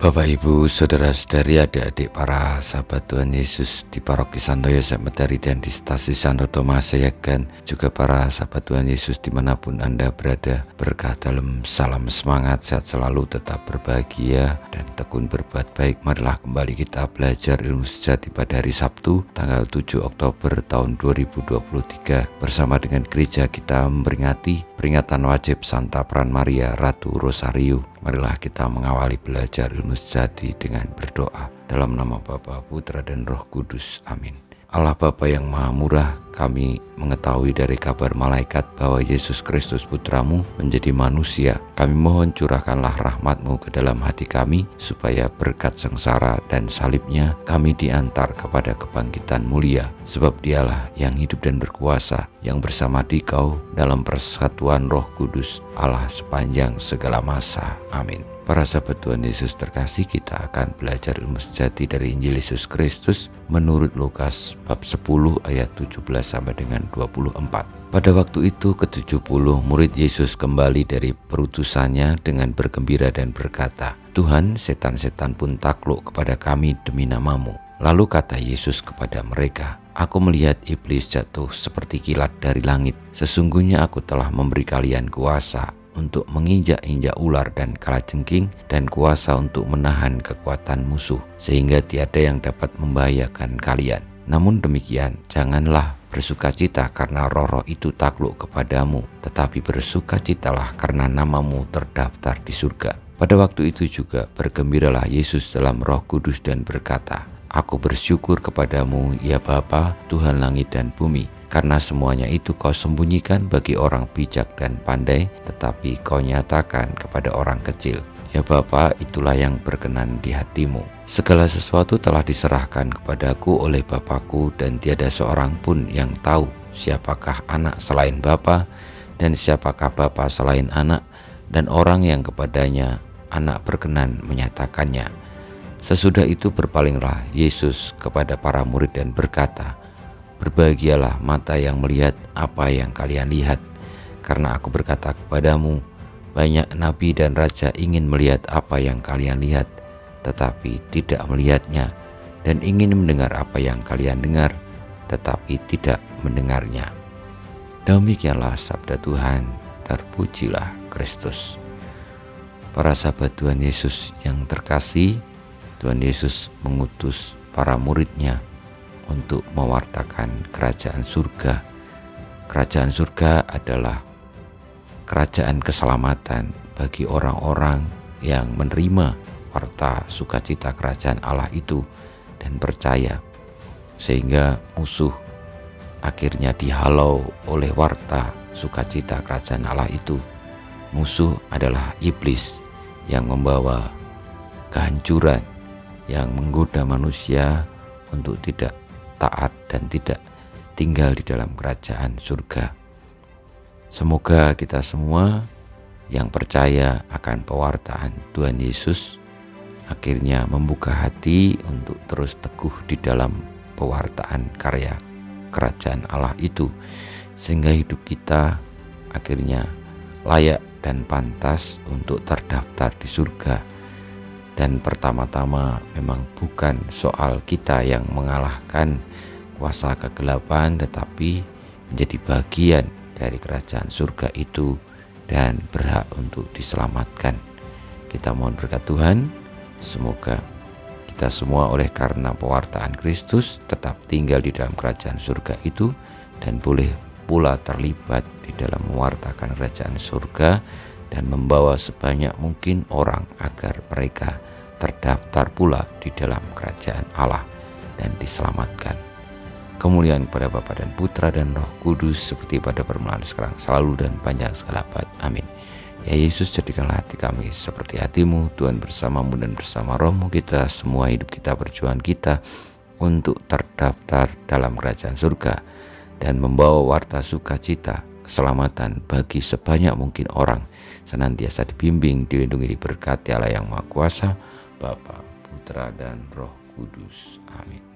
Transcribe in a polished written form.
Bapak, Ibu, Saudara-saudari, adik-adik para sahabat Tuhan Yesus di Paroki Santo Yosef Medari dan di Stasi Santo Thomas Sayagan, juga para sahabat Tuhan Yesus dimanapun Anda berada, berkah dalam salam semangat, sehat selalu, tetap berbahagia dan tekun berbuat baik. Marilah kembali kita belajar ilmu sejati pada hari Sabtu tanggal 7 Oktober tahun 2023 bersama dengan gereja kita memperingati peringatan wajib Santa Peran Maria Ratu Rosario. Marilah kita mengawali belajar ilmu sejati dengan berdoa. Dalam nama Bapa, Putra, dan Roh Kudus. Amin. Allah Bapa yang Maha Murah, kami mengetahui dari kabar malaikat bahwa Yesus Kristus Putramu menjadi manusia. Kami mohon curahkanlah rahmat-Mu ke dalam hati kami, supaya berkat sengsara dan salibnya kami diantar kepada kebangkitan mulia. Sebab Dialah yang hidup dan berkuasa, yang bersama Dikau dalam persatuan Roh Kudus, Allah sepanjang segala masa. Amin. Para sahabat Tuhan Yesus terkasih, kita akan belajar ilmu sejati dari Injil Yesus Kristus menurut Lukas bab 10 ayat 17 sampai dengan 24. Pada waktu itu ke-70 murid Yesus kembali dari perutusannya dengan bergembira dan berkata, "Tuhan, setan-setan pun takluk kepada kami demi nama-Mu." Lalu kata Yesus kepada mereka, "Aku melihat iblis jatuh seperti kilat dari langit. Sesungguhnya aku telah memberi kalian kuasa untuk menginjak-injak ular dan kalajengking, dan kuasa untuk menahan kekuatan musuh, sehingga tiada yang dapat membahayakan kalian. Namun demikian, janganlah bersukacita karena roh-roh itu takluk kepadamu, tetapi bersukacitalah karena namamu terdaftar di surga." Pada waktu itu juga bergembiralah Yesus dalam Roh Kudus dan berkata, "Aku bersyukur kepadamu, ya Bapa, Tuhan langit dan bumi, karena semuanya itu Kau sembunyikan bagi orang bijak dan pandai, tetapi Kau nyatakan kepada orang kecil. Ya Bapa, itulah yang berkenan di hati-Mu. Segala sesuatu telah diserahkan kepadaku oleh Bapakku, dan tiada seorang pun yang tahu siapakah anak selain Bapa, dan siapakah Bapa selain anak, dan orang yang kepadanya anak berkenan menyatakannya." Sesudah itu berpalinglah Yesus kepada para murid dan berkata, "Berbahagialah mata yang melihat apa yang kalian lihat, karena aku berkata kepadamu, banyak nabi dan raja ingin melihat apa yang kalian lihat, tetapi tidak melihatnya, dan ingin mendengar apa yang kalian dengar, tetapi tidak mendengarnya." Demikianlah sabda Tuhan, terpujilah Kristus. Para sahabat Tuhan Yesus yang terkasih, Tuhan Yesus mengutus para muridnya untuk mewartakan kerajaan surga. Kerajaan surga adalah kerajaan keselamatan bagi orang-orang yang menerima warta sukacita kerajaan Allah itu dan percaya, sehingga musuh akhirnya dihalau oleh warta sukacita kerajaan Allah itu. Musuh adalah iblis yang membawa kehancuran, yang menggoda manusia untuk tidak taat dan tidak tinggal di dalam kerajaan surga. Semoga kita semua yang percaya akan pewartaan Tuhan Yesus akhirnya membuka hati untuk terus teguh di dalam pewartaan karya kerajaan Allah itu, sehingga hidup kita akhirnya layak dan pantas untuk terdaftar di surga. Dan pertama-tama memang bukan soal kita yang mengalahkan kuasa kegelapan, tetapi menjadi bagian dari kerajaan surga itu dan berhak untuk diselamatkan. Kita mohon berkat Tuhan, semoga kita semua oleh karena pewartaan Kristus tetap tinggal di dalam kerajaan surga itu, dan boleh pula terlibat di dalam mewartakan kerajaan surga dan membawa sebanyak mungkin orang agar mereka terdaftar pula di dalam kerajaan Allah dan diselamatkan. Kemuliaan kepada Bapa dan Putra dan Roh Kudus, seperti pada permulaan sekarang selalu dan panjang segala abad. Amin. Ya Yesus, jadikanlah hati kami seperti hati-Mu. Tuhan bersama-Mu dan bersama Roh-Mu, kita semua hidup kita, perjuangan kita untuk terdaftar dalam kerajaan surga dan membawa warta sukacita keselamatan bagi sebanyak mungkin orang, senantiasa dibimbing, dilindungi, diberkati Allah yang Maha Kuasa, Bapa, Putra, dan Roh Kudus. Amin.